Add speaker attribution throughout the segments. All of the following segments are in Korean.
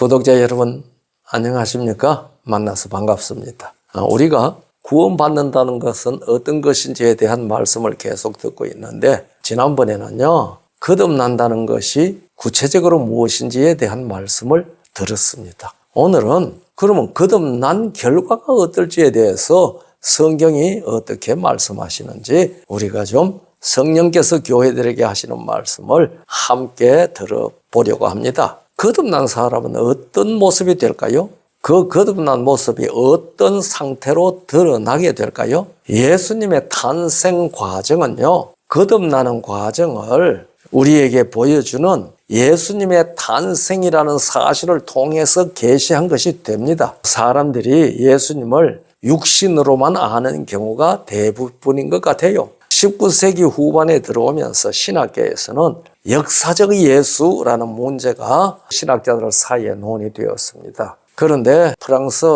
Speaker 1: 구독자 여러분 안녕하십니까? 만나서 반갑습니다. 우리가 구원받는다는 것은 어떤 것인지에 대한 말씀을 계속 듣고 있는데, 지난번에는요 거듭난다는 것이 구체적으로 무엇인지에 대한 말씀을 들었습니다. 오늘은 그러면 거듭난 결과가 어떨지에 대해서 성경이 어떻게 말씀하시는지 우리가 좀 성령께서 교회들에게 하시는 말씀을 함께 들어보려고 합니다. 거듭난 사람은 어떤 모습이 될까요? 그 거듭난 모습이 어떤 상태로 드러나게 될까요? 예수님의 탄생 과정은요, 거듭나는 과정을 우리에게 보여주는 예수님의 탄생이라는 사실을 통해서 계시한 것이 됩니다. 사람들이 예수님을 육신으로만 아는 경우가 대부분인 것 같아요. 19세기 후반에 들어오면서 신학계에서는 역사적 예수라는 문제가 신학자들 사이에 논의되었습니다. 그런데 프랑스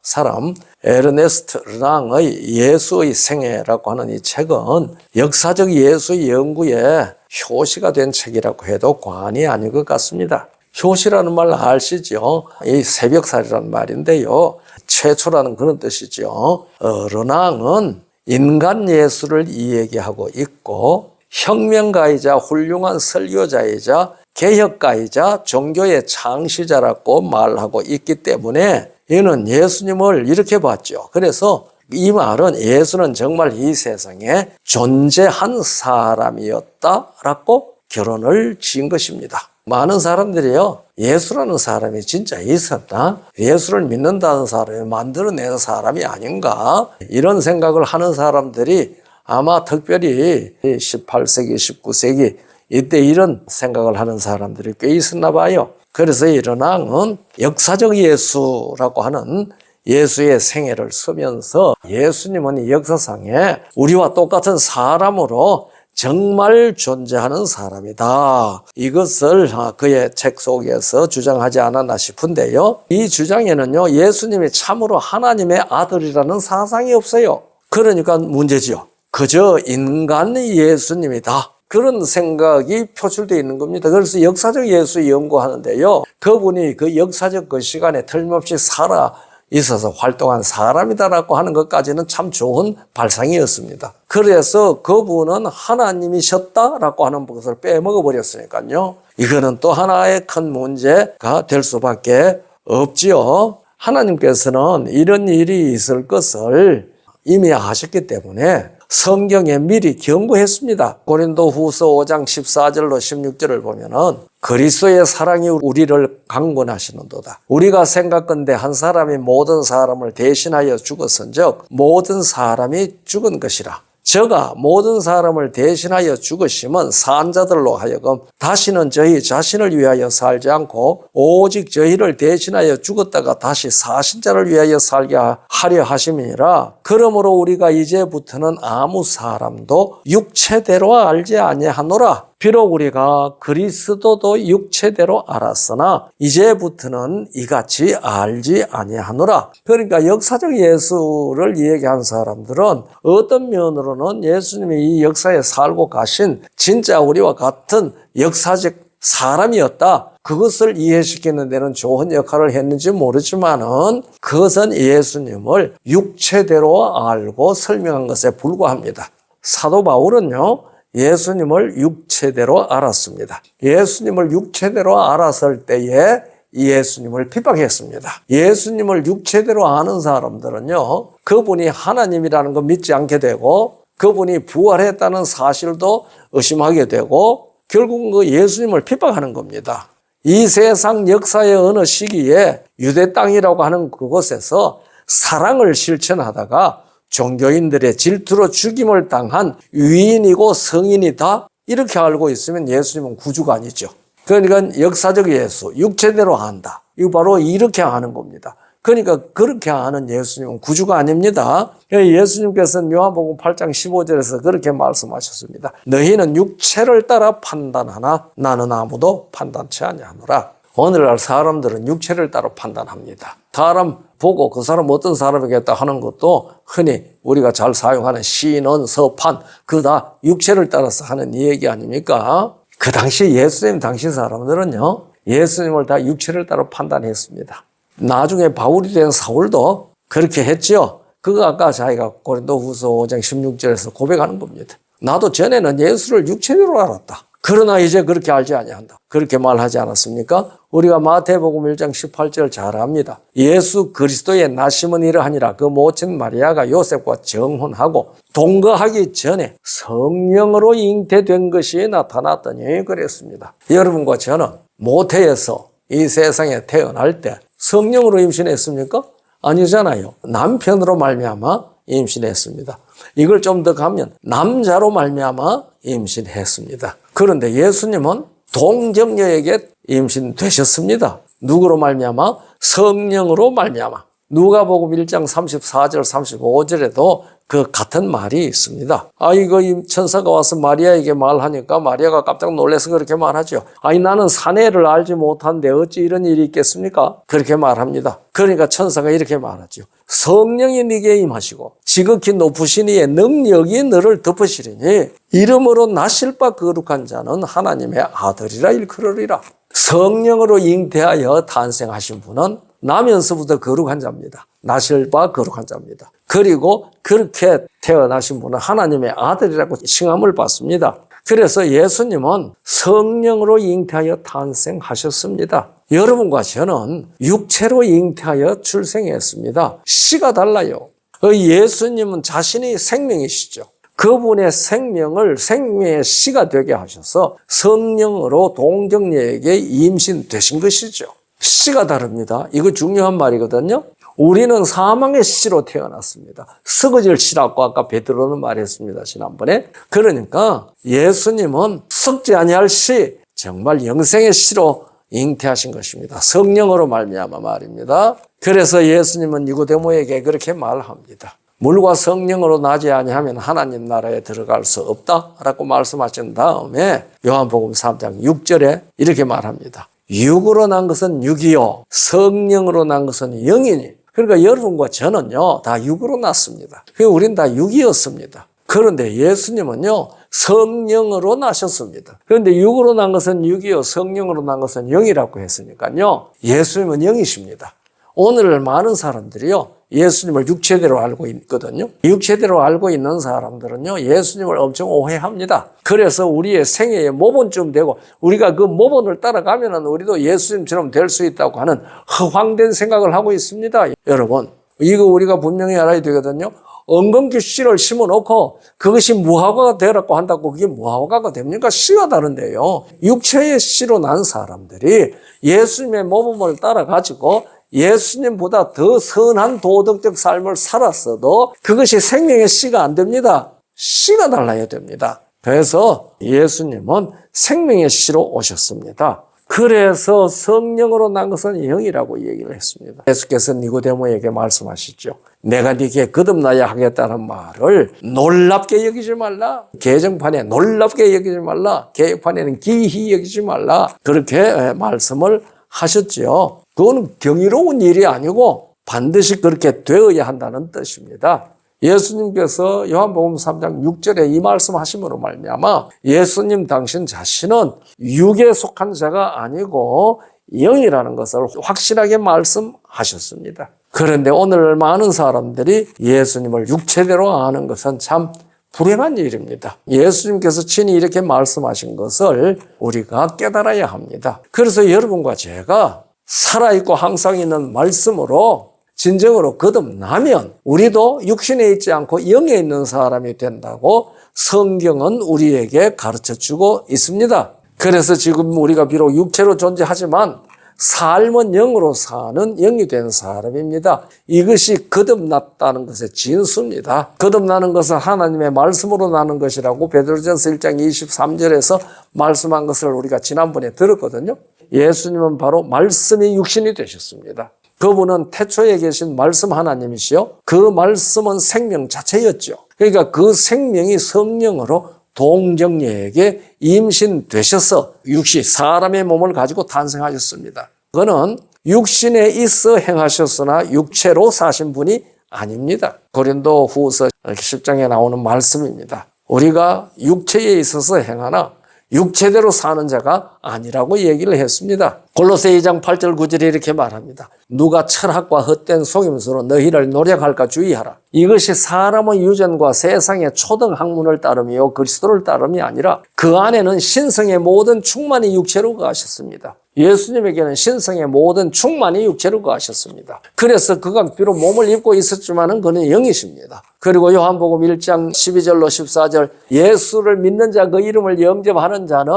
Speaker 1: 사람 에르네스트 르낭의 예수의 생애라고 하는 이 책은 역사적 예수 연구에 효시가 된 책이라고 해도 과언이 아닌 것 같습니다. 효시라는 말 아시죠? 이 새벽살이라는 말인데요, 최초라는 그런 뜻이죠. 르낭은 인간 예수를 이야기하고 있고, 혁명가이자 훌륭한 설교자이자 개혁가이자 종교의 창시자라고 말하고 있기 때문에 이는 예수님을 이렇게 봤죠. 그래서 이 말은 예수는 정말 이 세상에 존재한 사람이었다라고 결론을 지은 것입니다. 많은 사람들이요, 예수라는 사람이 진짜 있었나? 예수를 믿는다는 사람이 만들어낸 사람이 아닌가? 이런 생각을 하는 사람들이 아마 특별히 18세기, 19세기 이때 이런 생각을 하는 사람들이 꽤 있었나 봐요. 그래서 이 르낭은 역사적 예수라고 하는 예수의 생애를 쓰면서 예수님은 이 역사상에 우리와 똑같은 사람으로 정말 존재하는 사람이다, 이것을 그의 책 속에서 주장하지 않았나 싶은데요, 이 주장에는요 예수님이 참으로 하나님의 아들이라는 사상이 없어요. 그러니까 문제죠. 그저 인간의 예수님이다, 그런 생각이 표출되어 있는 겁니다. 그래서 역사적 예수 연구하는데요, 그분이 그 역사적 그 시간에 틀림없이 살아 있어서 활동한 사람이다라고 하는 것까지는 참 좋은 발상이었습니다. 그래서 그분은 하나님이셨다라고 하는 것을 빼먹어 버렸으니까요, 이거는 또 하나의 큰 문제가 될 수밖에 없지요. 하나님께서는 이런 일이 있을 것을 이미 아셨기 때문에 성경에 미리 경고했습니다. 고린도후서 5장 14절로 16절을 보면은 그리스도의 사랑이 우리를 강권하시는도다. 우리가 생각건대 한 사람이 모든 사람을 대신하여 죽었은즉 모든 사람이 죽은 것이라. 저가 모든 사람을 대신하여 죽으심은 산자들로 하여금 다시는 저희 자신을 위하여 살지 않고 오직 저희를 대신하여 죽었다가 다시 사신 자를 위하여 살게 하려 하심이니라. 그러므로 우리가 이제부터는 아무 사람도 육체대로 알지 아니하노라. 비록 우리가 그리스도도 육체대로 알았으나 이제부터는 이같이 알지 아니하노라. 그러니까 역사적 예수를 얘기한 사람들은 어떤 면으로는 예수님이 이 역사에 살고 가신 진짜 우리와 같은 역사적 사람이었다, 그것을 이해시키는 데는 좋은 역할을 했는지 모르지만은 그것은 예수님을 육체대로 알고 설명한 것에 불과합니다. 사도 바울은요 예수님을 육체대로 알았습니다. 예수님을 육체대로 알았을 때에 예수님을 핍박했습니다. 예수님을 육체대로 아는 사람들은요 그분이 하나님이라는 거 믿지 않게 되고, 그분이 부활했다는 사실도 의심하게 되고, 결국은 그 예수님을 핍박하는 겁니다. 이 세상 역사의 어느 시기에 유대 땅이라고 하는 그곳에서 사랑을 실천하다가 종교인들의 질투로 죽임을 당한 위인이고 성인이다, 이렇게 알고 있으면 예수님은 구주가 아니죠. 그러니까 역사적 예수, 육체대로 안다, 이거 바로 이렇게 아는 겁니다. 그러니까 그렇게 아는 예수님은 구주가 아닙니다. 예수님께서는 요한복음 8장 15절에서 그렇게 말씀하셨습니다. 너희는 육체를 따라 판단하나 나는 아무도 판단치 아니하노라. 오늘날 사람들은 육체를 따라 판단합니다. 사람 보고 그 사람 어떤 사람이겠다 하는 것도 흔히 우리가 잘 사용하는 신원, 서판, 그거 다 육체를 따라서 하는 얘기 아닙니까? 그 당시 예수님 당시 사람들은요 예수님을 다 육체를 따라 판단했습니다. 나중에 바울이 된 사울도 그렇게 했죠. 그거 아까 자기가 고린도후서 5장 16절에서 고백하는 겁니다. 나도 전에는 예수를 육체대로 알았다. 그러나 이제 그렇게 알지 아니한다. 그렇게 말하지 않았습니까? 우리가 마태복음 1장 18절 잘 압니다. 예수 그리스도의 나심은 이러하니라. 그 모친 마리아가 요셉과 정혼하고 동거하기 전에 성령으로 잉태된 것이 나타났더니 그랬습니다. 여러분과 저는 모태에서 이 세상에 태어날 때 성령으로 임신했습니까? 아니잖아요. 남편으로 말미암아 임신했습니다. 이걸 좀 더 가면 남자로 말미암아 임신했습니다. 그런데 예수님은 동정녀에게 임신되셨습니다. 누구로 말미암아? 성령으로 말미암아. 누가복음 1장 34절 35절에도 그 같은 말이 있습니다. 이거 천사가 와서 마리아에게 말하니까 마리아가 깜짝 놀라서 그렇게 말하죠. 나는 사내를 알지 못한데 어찌 이런 일이 있겠습니까? 그렇게 말합니다. 그러니까 천사가 이렇게 말하죠. 성령이 네게 임하시고 지극히 높으신 이의 능력이 너를 덮으시리니 이름으로 나실 바 거룩한 자는 하나님의 아들이라 일컬으리라. 성령으로 잉태하여 탄생하신 분은 나면서부터 거룩한 자입니다. 나실 바 거룩한 자입니다. 그리고 그렇게 태어나신 분은 하나님의 아들이라고 칭함을 받습니다. 그래서 예수님은 성령으로 잉태하여 탄생하셨습니다. 여러분과 저는 육체로 잉태하여 출생했습니다. 씨가 달라요. 예수님은 자신이 생명이시죠. 그분의 생명을 생명의 씨가 되게 하셔서 성령으로 동정녀에게 임신되신 것이죠. 씨가 다릅니다. 이거 중요한 말이거든요. 우리는 사망의 씨로 태어났습니다. 썩어질 씨라고 아까 베드로는 말했습니다. 지난번에. 그러니까 예수님은 썩지 아니할 씨, 정말 영생의 씨로 잉태하신 것입니다. 성령으로 말미암아 말입니다. 그래서 예수님은 니고데모에게 그렇게 말합니다. 물과 성령으로 나지 아니하면 하나님 나라에 들어갈 수 없다라고 말씀하신 다음에 요한복음 3장 6절에 이렇게 말합니다. 육으로 난 것은 육이요 성령으로 난 것은 영이니. 그러니까 여러분과 저는요 다 육으로 났습니다. 우린 다 육이었습니다. 그런데 예수님은요 성령으로 나셨습니다. 그런데 육으로 난 것은 육이요 성령으로 난 것은 영이라고 했으니까요 예수님은 영이십니다. 오늘 많은 사람들이요 예수님을 육체대로 알고 있거든요. 육체대로 알고 있는 사람들은요 예수님을 엄청 오해합니다. 그래서 우리의 생애의 모본쯤 되고 우리가 그 모본을 따라가면은 우리도 예수님처럼 될 수 있다고 하는 허황된 생각을 하고 있습니다. 여러분 이거 우리가 분명히 알아야 되거든요. 엉겅퀴 씨를 심어놓고 그것이 무화과가 되라고 한다고 그게 무화과가 됩니까? 씨가 다른데요. 육체의 씨로 난 사람들이 예수님의 모범을 따라가지고 예수님보다 더 선한 도덕적 삶을 살았어도 그것이 생명의 씨가 안 됩니다. 씨가 달라야 됩니다. 그래서 예수님은 생명의 씨로 오셨습니다. 그래서 성령으로 난 것은 영이라고 얘기를 했습니다. 예수께서 니고데모에게 말씀하시죠. 내가 네게 거듭나야 하겠다는 말을 놀랍게 여기지 말라. 개정판에 놀랍게 여기지 말라. 개혁판에는 기이히 여기지 말라. 그렇게 말씀을 하셨죠. 그건 경이로운 일이 아니고 반드시 그렇게 되어야 한다는 뜻입니다. 예수님께서 요한복음 3장 6절에 이 말씀하심으로 말미암아 예수님 당신 자신은 육에 속한 자가 아니고 영이라는 것을 확실하게 말씀하셨습니다. 그런데 오늘 많은 사람들이 예수님을 육체대로 아는 것은 참 불행한 일입니다. 예수님께서 친히 이렇게 말씀하신 것을 우리가 깨달아야 합니다. 그래서 여러분과 제가 살아있고 항상 있는 말씀으로 진정으로 거듭나면 우리도 육신에 있지 않고 영에 있는 사람이 된다고 성경은 우리에게 가르쳐주고 있습니다. 그래서 지금 우리가 비록 육체로 존재하지만 삶은 영으로 사는 영이 된 사람입니다. 이것이 거듭났다는 것의 진수입니다. 거듭나는 것은 하나님의 말씀으로 나는 것이라고 베드로전서 1장 23절에서 말씀한 것을 우리가 지난번에 들었거든요. 예수님은 바로 말씀이 육신이 되셨습니다. 그분은 태초에 계신 말씀 하나님이시요. 그 말씀은 생명 자체였죠. 그러니까 그 생명이 성령으로 동정녀에게 임신되셔서 육신, 사람의 몸을 가지고 탄생하셨습니다. 그거는 육신에 있어 행하셨으나 육체로 사신 분이 아닙니다. 고린도후서 10장에 나오는 말씀입니다. 우리가 육체에 있어서 행하나 육체대로 사는 자가 아니라고 얘기를 했습니다. 골로새 2장 8절 9절에 이렇게 말합니다. 누가 철학과 헛된 속임수로 너희를 노력할까 주의하라. 이것이 사람의 유전과 세상의 초등 학문을 따름이요 그리스도를 따름이 아니라 그 안에는 신성의 모든 충만이 육체로 거하셨습니다. 예수님에게는 신성의 모든 충만이 육체로 거하셨습니다. 그래서 그가 비록 몸을 입고 있었지만은 그는 영이십니다. 그리고 요한복음 1장 12절로 14절 예수를 믿는 자 그 이름을 영접하는 자는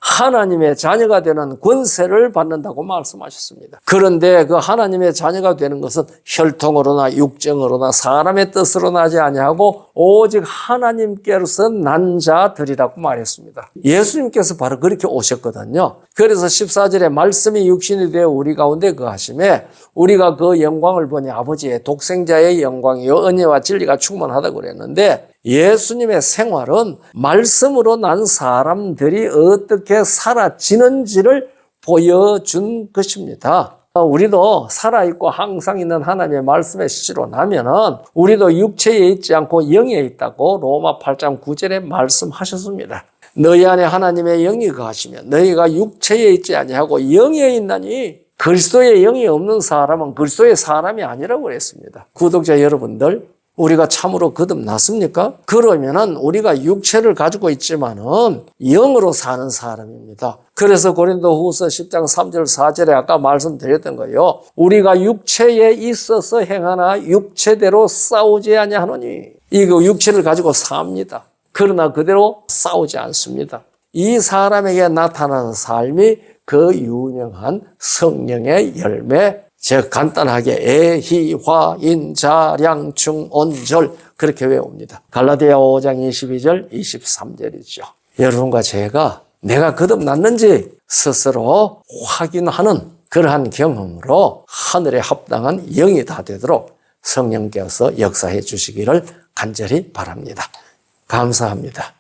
Speaker 1: 하나님의 자녀가 되는 권세를 받는다고 말씀하셨습니다. 그런데 그 하나님의 자녀가 되는 것은 혈통으로나 육정으로나 사람의 뜻으로 나지 아니하고 오직 하나님께로서 난 자들이라고 말했습니다. 예수님께서 바로 그렇게 오셨거든요. 그래서 14절에 말씀이 육신이 되어 우리 가운데 거하심에 우리가 그 영광을 보니 아버지의 독생자의 영광이요 은혜와 진리가 충만하다고 그랬는데 예수님의 생활은 말씀으로 난 사람들이 어떻게 살아지는지를 보여준 것입니다. 우리도 살아있고 항상 있는 하나님의 말씀의 실체로 나면은 우리도 육체에 있지 않고 영에 있다고 로마 8장 9절에 말씀하셨습니다. 너희 안에 하나님의 영이 거하시면 너희가 육체에 있지 아니하고 영에 있나니 그리스도의 영이 없는 사람은 그리스도의 사람이 아니라고 그랬습니다. 구독자 여러분들, 우리가 참으로 거듭났습니까? 그러면은 우리가 육체를 가지고 있지만은 영으로 사는 사람입니다. 그래서 고린도후서 10장 3절 4절에 아까 말씀드렸던 거예요. 우리가 육체에 있어서 행하나 육체대로 싸우지 아니하노니. 이거 육체를 가지고 삽니다. 그러나 그대로 싸우지 않습니다. 이 사람에게 나타나는 삶이 그 유명한 성령의 열매, 즉 간단하게 애희, 화인, 자량, 충, 온절 그렇게 외웁니다. 갈라디아 5장 22절, 23절이죠. 여러분과 제가 내가 거듭났는지 스스로 확인하는 그러한 경험으로 하늘에 합당한 영이 다 되도록 성령께서 역사해 주시기를 간절히 바랍니다. 감사합니다.